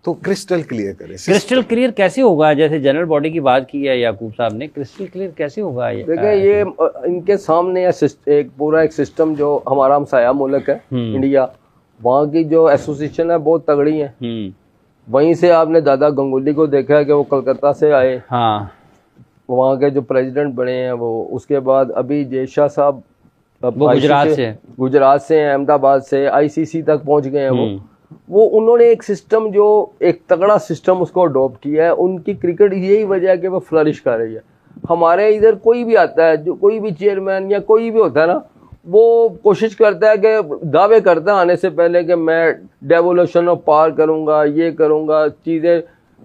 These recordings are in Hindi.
तो क्रिस्टल क्लियर करें। क्रिस्टल क्लियर कैसे होगा? जैसे जनरल बॉडी की बात की है याकूब साहब ने, क्रिस्टल क्लियर कैसे होगा? देखिए ये इनके सामने एक पूरा सिस्टम, जो हमारा हमसाया मुल्क है इंडिया, वहाँ की जो एसोसिएशन है बहुत तगड़ी है। वहीं से आपने दादा गंगुली को देखा है कि वो कलकत्ता से आए, हाँ, वहाँ के जो प्रेसिडेंट बने हैं वो। उसके बाद अभी जय शाह साहब वो गुजरात से हैं, अहमदाबाद से ICC तक पहुँच गए हैं वो उन्होंने एक सिस्टम, जो एक तगड़ा सिस्टम उसको अडॉप्ट किया है। उनकी क्रिकेट यही वजह है कि वो फ्लरिश कर रही है। हमारे इधर कोई भी आता है, जो कोई भी चेयरमैन या कोई भी होता है ना, वो कोशिश करता है कि दावे करता है आने से पहले कि मैं डेवोल्यूशन ऑफ पावर करूंगा, ये करूंगा, चीजें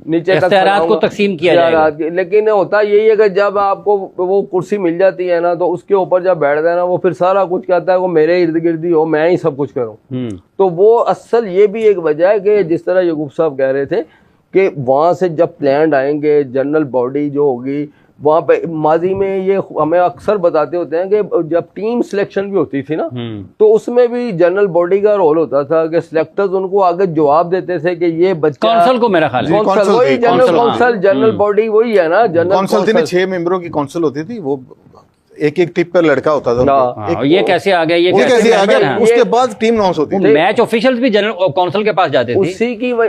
नीचे तक को तकसीम किया जाएगा। लेकिन होता यही है कि जब आपको वो कुर्सी मिल जाती है ना, तो उसके ऊपर जब बैठ जाए ना, वो फिर सारा कुछ कहता है वो मेरे इर्द गिर्द ही हो, मैं ही सब कुछ करूं। तो वो असल ये भी एक वजह है कि जिस तरह याकूब साहब कह रहे थे कि वहां से जब प्लान आएंगे, जनरल बॉडी जो होगी वहाँ पे, माजी में ये हमें अक्सर बताते होते हैं कि जब टीम सिलेक्शन भी होती थी ना, तो उसमें भी जनरल बॉडी का रोल होता था कि सिलेक्टर्स उनको आगे जवाब देते थे कि ये बच्चा, काउंसिल को मेरा ख्याल है, काउंसिल वही जनरल काउंसिल, जनरल बॉडी वही है ना, जनरल काउंसिल थी ना, 6 मेंबरों की काउंसिल होती थी। वो एक टिप पर लड़का होता था। ये कैसे आ गया, ये कैसे आ गया? उसके बाद टीम अनाउंस होती थी। मैच ऑफिशियल्स भी जनरल काउंसिल के पास जाते थे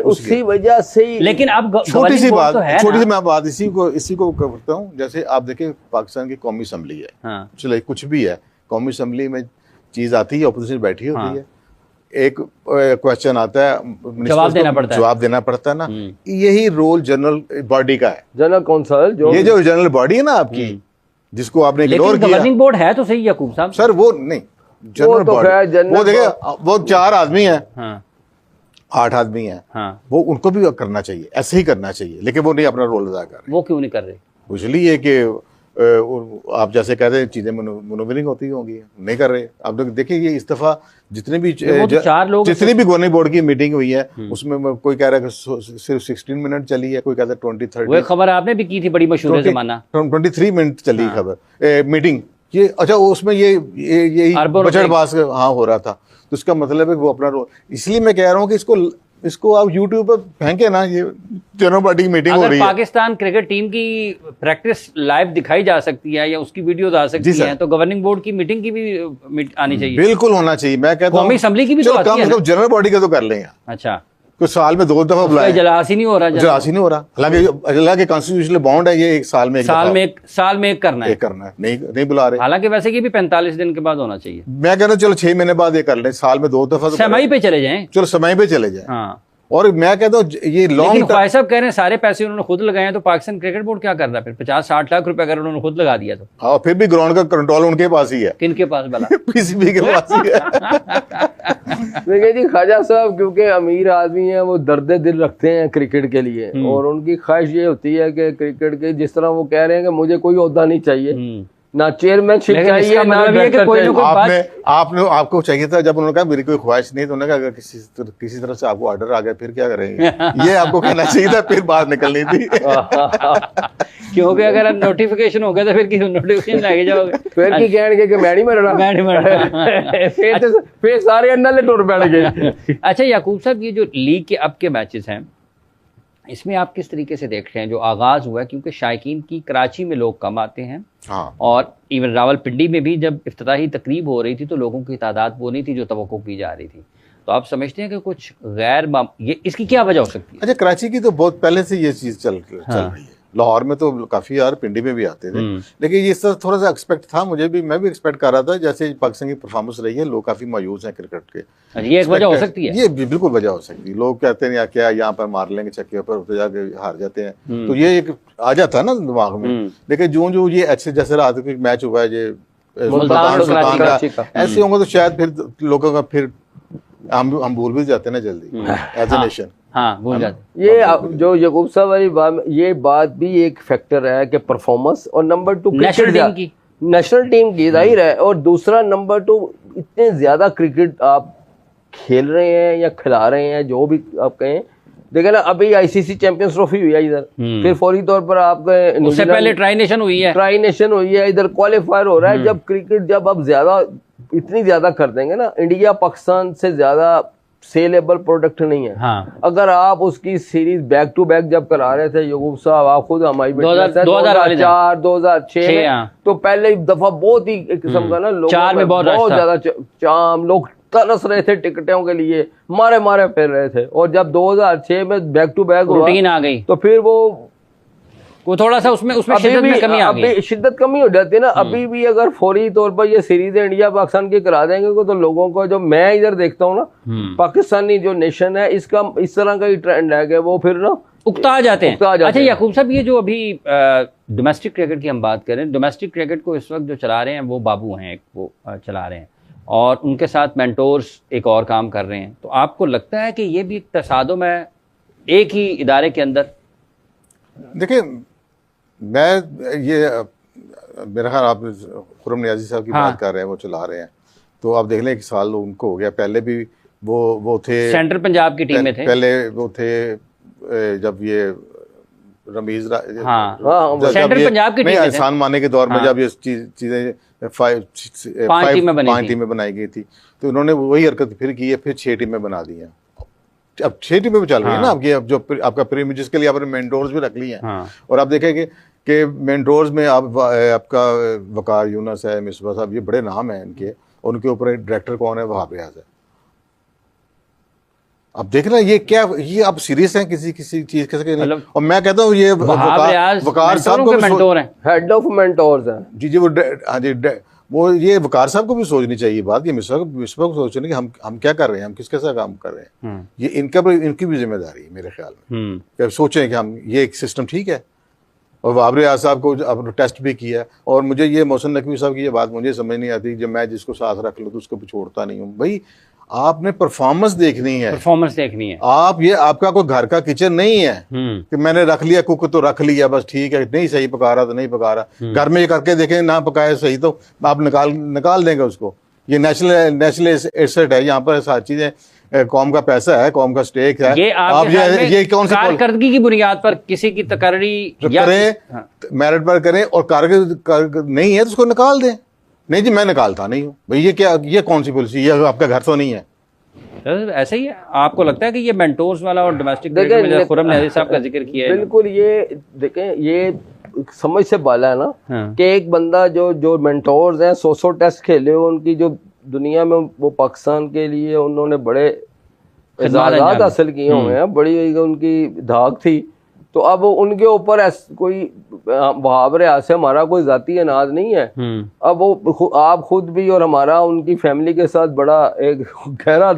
उसी वजह से। लेकिन अब छोटी सी मैं बात इसी को करता हूँ। जैसे आप देखें पाकिस्तान की कौमी असम्बली है, चलो कुछ भी है, कौमी असम्बली में चीज आती है, अपोजिशन बैठी होती है, एक क्वेश्चन आता है, जवाब देना पड़ता है ना। यही रोल जनरल बॉडी का है, जनरल काउंसिल, ये जो जनरल बॉडी है ना आपकी, जिसको आपने इग्नोर किया। गवर्निंग बोर्ड है तो सही याकूब साहब। सर वो नहीं, जनरल बॉडी वो देखिए, वो 4 आदमी है, 8 आदमी है, वो उनको भी करना चाहिए, ऐसे ही करना चाहिए, लेकिन वो नहीं अपना रोल अदा कर रहे। वो क्यों नहीं कर रहे? इसलिए कि आप जैसे कहते हैं चीजें मनोवरिंग होती होंगी, नहीं कर रहे। आप लोग देखिए ये इस दफा जितने भी 4 लोग, जितनी भी गवर्निंग बोर्ड की मीटिंग हुई है, उसमें कोई कह रहा है कि सिर्फ 16 मिनट चली है, कोई कहता है 20-30। वो खबर आपने भी की थी, बड़ी मशहूर जमाना, 23 मिनट चली खबर मीटिंग ये। अच्छा, उसमें ये बजटबाज हो रहा था, तो इसका मतलब है वो अपना रोल। इसलिए मैं कह रहा हूँ कि इसको आप YouTube पर फेंके ना, ये जनरल बॉडी की मीटिंग हो रही है। पाकिस्तान क्रिकेट टीम की प्रैक्टिस लाइव दिखाई जा सकती है या उसकी वीडियोस आ सकती हैं, तो गवर्निंग बोर्ड की मीटिंग की भी आनी चाहिए। बिल्कुल होना चाहिए। मैं कहता हूं कौमी असेंबली की भी तो आती है ना। जनरल बॉडी का तो कर लें। अच्छा, कुछ साल में 2 दफा बुलाया, इजलास ही नहीं हो रहा। हालांकि कॉन्स्टिट्यूशनल बाउंड है ये, एक साल में एक करना है, नहीं बुला रहे। हालांकि वैसे ये भी 45 दिन के बाद होना चाहिए। मैं कहता हूँ चलो 6 महीने बाद ये कर लें, साल में 2 दफा समय पे चले जाएं, चलो समय पे चले जाएं। हाँ। और मैं कहता हूँ ये लॉन्ग ख्वाहिर साहब कह रहे हैं सारे पैसे उन्होंने खुद लगाए हैं, तो पाकिस्तान क्रिकेट बोर्ड क्या कर रहा है फिर? 50-60 लाख रुपए अगर उन्होंने खुद लगा दिया तो। हाँ, फिर भी ग्राउंड का कंट्रोल उनके पास ही है। किनके पास भला? PCB के पास ही है। देखिए जी, ख्वाजा साहब क्योंकि अमीर आदमी है, वो दर्द दिल रखते हैं क्रिकेट के लिए, और उनकी ख्वाहिश ये होती है कि क्रिकेट के, जिस तरह वो कह रहे हैं कि मुझे कोई ओहदा नहीं चाहिए, ना चेयरमैनशिप चाहिए, ना आपको चाहिए था। जब उन्होंने कहा मेरी कोई ख्वाहिश नहीं, तो उन्होंने कहा अगर किसी तरह से आपको ऑर्डर आ गया फिर क्या करेंगे? ये आपको कहना चाहिए था, फिर बाहर निकलनी थी। क्योंकि अगर नोटिफिकेशन हो गया तो फिर किसी नोटिफिकेशन लगे जाओगे, फिर की कहेंगे कि मैं नहीं मर रहा, फिर सारे अन्ना टूर बैठ गए। अच्छा याकूब साहब, ये जो लीग के अब के मैचेस हैं, इसमें आप किस तरीके से देख रहे हैं जो आगाज हुआ है? क्योंकि शायकीन की कराची में लोग कम आते हैं, और इवन रावलपिंडी में भी जब इफ्तिताही तकरीब हो रही थी तो लोगों की तादाद वो नहीं थी जो तवक्को की जा रही थी। तो आप समझते हैं कि कुछ ये इसकी क्या वजह हो सकती है? अच्छा, कराची की तो बहुत पहले से ये चीज चल रही है। लाहौर में तो काफी यार, पिंडी में भी आते थे, लेकिन ये सब थोड़ा सा एक्सपेक्ट था मुझे भी, मैं भी एक्सपेक्ट कर रहा था। जैसे पाकिस्तान की परफॉर्मेंस रही है, लोग काफी मायूस हैं क्रिकेट के। ये एक वजह हो सकती है, ये बिल्कुल वजह हो सकती है। लोग कहते हैं क्या यहाँ पर मार लेंगे छक्के पर, तो जाके हार जाते हैं, तो ये एक आ जाता है ना दिमाग में। लेकिन जो ये अच्छे जैसे रात को मैच हुआ है, ये सुल्तान का, ऐसे होंगे तो शायद फिर लोगों का फिर हम भूल भी जाते हैं ना जल्दी एज ए नेशन। हाँ, भूल जाते। ये जो याकूब साहब वाली बात, ये बात भी एक फैक्टर है कि परफॉर्मेंस, और नंबर 2 नेशनल टीम की जाहिर है, और दूसरा नंबर 2 इतने ज्यादा क्रिकेट आप खेल रहे हैं या खिला रहे हैं, जो भी आप कहें। देखिए ना, अभी ICC चैंपियंस ट्रॉफी हुई है इधर, फिर फौरी तौर पर आपके उससे पहले ट्राई नेशन हुई है, इधर क्वालिफायर हो रहा है। जब क्रिकेट जब आप इतनी ज्यादा कर देंगे ना, इंडिया पाकिस्तान से ज्यादा सेलेबल प्रोडक्ट नहीं है। हाँ। अगर आप उसकी सीरीज बैक टू बैक जब करा रहे थे याकूब साहब, आप खुद हमारी 2004 2006 में, तो पहले दफा बहुत ही एक किस्म का ना लोगों में बहुत ज्यादा चाम, लोग तरस रहे थे टिकटों के लिए, मारे मारे फिर रहे थे। और जब 2006 में बैक टू बैक रूटीन आ गई तो फिर वो थोड़ा सा उसमें शिद्दत में कमी आ गई, शिद्दत कमी हो जाती है ना। अभी भी अगर फौरी तौर पर ये सीरीज इंडिया पाकिस्तान की करा देंगे तो लोगों को, जो मैं इधर देखता हूँ ना, पाकिस्तानी जो नेशन है इसका इस तरह का ही ट्रेंड है कि वो फिर ना उकता जाते हैं। अच्छा याकूब साहब, ये जो अभी डोमेस्टिक क्रिकेट की हम बात करें, डोमेस्टिक क्रिकेट को इस वक्त जो चला रहे हैं वो बाबू हैं, वो चला रहे हैं, और उनके साथ मेंटोर्स एक और काम कर रहे हैं। तो आपको लगता है कि ये भी एक तसादुम है एक ही इदारे के अंदर? देखिए, मैं ये मेरा ख्याल आप खुर्रम नियाज़ी साहब की बात कर रहे हैं, वो चला रहे हैं, तो आप देख लें कि साल उनको हो गया। पहले भी वो थे, सेंट्रल पंजाब की टीम में थे, पहले वो थे जब ये रमीज सेंट्रल पंजाब की टीम में, एहसान माने के दौर में जब ये चीजें 5 टीमें बनाई गई थी, तो उन्होंने वही हरकत फिर की है, फिर 6 टीमें बना दी हैं। अब 6 टीमें चल रही है ना आपकी, अब जो आपका प्रीमियर, जिसके लिए आपने मेंटोर्स भी रख ली हैं। और आप देखेंगे कि मेंटोर्स में आपका वकार यूनस है, मिसबा साहब, ये बड़े नाम हैं इनके, और उनके ऊपर डायरेक्टर कौन है? वहाब रियाज है। अब देख रहे हैं ये क्या, ये आप सीरियस हैं किसी चीज के नहीं? और मैं कहता हूँ ये वकार साहब को मेंटोर हैं, हेड ऑफ मेंटोर्स हैं जी, वो हाँ जी, वो ये वकार साहब को भी सोचनी चाहिए बात, ये मिसबा को सोचने कि हम क्या कर रहे हैं, हम किसके साथ काम कर रहे हैं। ये इनकी भी जिम्मेदारी है मेरे ख्याल में, कि सोचें कि हम ये एक सिस्टम ठीक है। और वहाब रियाज साहब को आपने टेस्ट भी किया, और मुझे ये मोहसिन नकवी साहब की ये बात मुझे समझ नहीं आती, जब मैं जिसको साथ रख लूँ तो उसको भी छोड़ता नहीं हूँ। भाई आपने परफॉर्मेंस देखनी है, आप ये आपका कोई घर का किचन नहीं है कि मैंने रख लिया कुक तो रख लिया बस, ठीक है, नहीं सही पका रहा तो नहीं पका रहा। घर में ये करके देखें, ना पकाए सही तो आप निकाल देंगे उसको। ये नेशनल एसेट है, यहाँ पर सारी चीजें कौम का पैसा है, कौम का स्टेक है। आप ये कौन सी कारकर्दगी की बुनियाद पर किसी की तकर्री करें, मेरिट पर करें, और कारगर नहीं है तो उसको निकाल दें। नहीं जी मैं निकालता नहीं हूँ। भाई ये क्या, ये कौन सी पॉलिसी, ये आपका घर तो नहीं है। ऐसा ही है। आपको लगता है कि ये मेंटोर्स वाला और डोमेस्टिक खुर्रम नियाज़ी साहब का जिक्र किया है, बिल्कुल ये देखें, ये समझ से बाला है ना कि एक बंदा जो मेंटोर्स हैं 100 टेस्ट खेले, उनकी जो दुनिया में वो पाकिस्तान के लिए उन्होंने बड़े इजाज़ात हासिल किए हुए हैं, बड़ी उनकी धाक थी। तो अब उनके ऊपर कोई वहाब रियाज से हमारा कोई जाती अनाज नहीं है। अब वो आप खुद भी और हमारा उनकी फैमिली के साथ बड़ा एक गहरा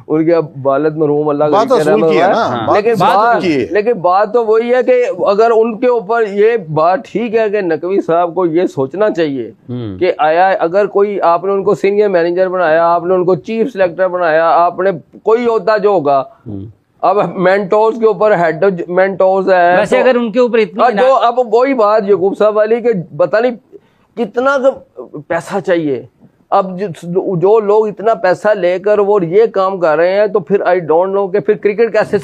उनके वालिद मरहूम अल्लाह लेकिन बात तो वही है कि अगर उनके ऊपर ये बात ठीक है कि नकवी साहब को ये सोचना चाहिए कि आया, अगर कोई आपने उनको सीनियर मैनेजर बनाया, आपने उनको चीफ सिलेक्टर बनाया, आपने कोई होता जो होगा, अब मेंटोर्स के ऊपर हेड मेंटोर्स है, वैसे तो, अगर उनके ऊपर इतना जो अब वही बात याकूब साहब वाली कि पता नहीं कितना पैसा चाहिए। अब जो लोग इतना पैसा लेकर वो ये काम कर रहे हैं, तो फिर आई डोंट नो कि फिर क्रिकेट कैसे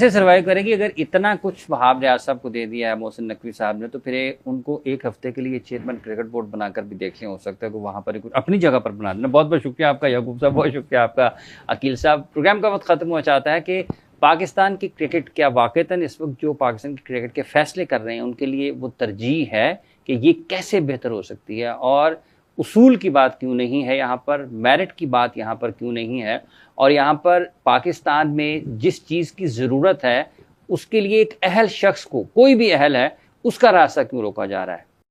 सर्वाइव करेगी। अगर इतना कुछ वहाब रियाज साहब को दे दिया है मोहसिन नकवी साहब ने, तो फिर उनको एक हफ्ते के लिए चेयरमैन क्रिकेट बोर्ड बनाकर भी देख लें, हो सकता है कि वहाँ पर कुछ अपनी जगह पर बना देना। बहुत बहुत शुक्रिया आपका याकूब साहब, बहुत शुक्रिया आपका अकील साहब। प्रोग्राम का वक्त खत्म हो चाहता है कि पाकिस्तान की क्रिकेट क्या वाक़तन इस वक्त जो पाकिस्तान की क्रिकेट के फैसले कर रहे हैं उनके लिए वो तरजीह है कि ये कैसे बेहतर हो सकती है, और उसूल की बात क्यों नहीं है यहाँ पर, मेरिट की बात यहाँ पर क्यों नहीं है, और यहाँ पर पाकिस्तान में जिस चीज़ की ज़रूरत है उसके लिए एक अहल शख्स को, कोई भी अहल है, उसका रास्ता क्यों रोका जा रहा है।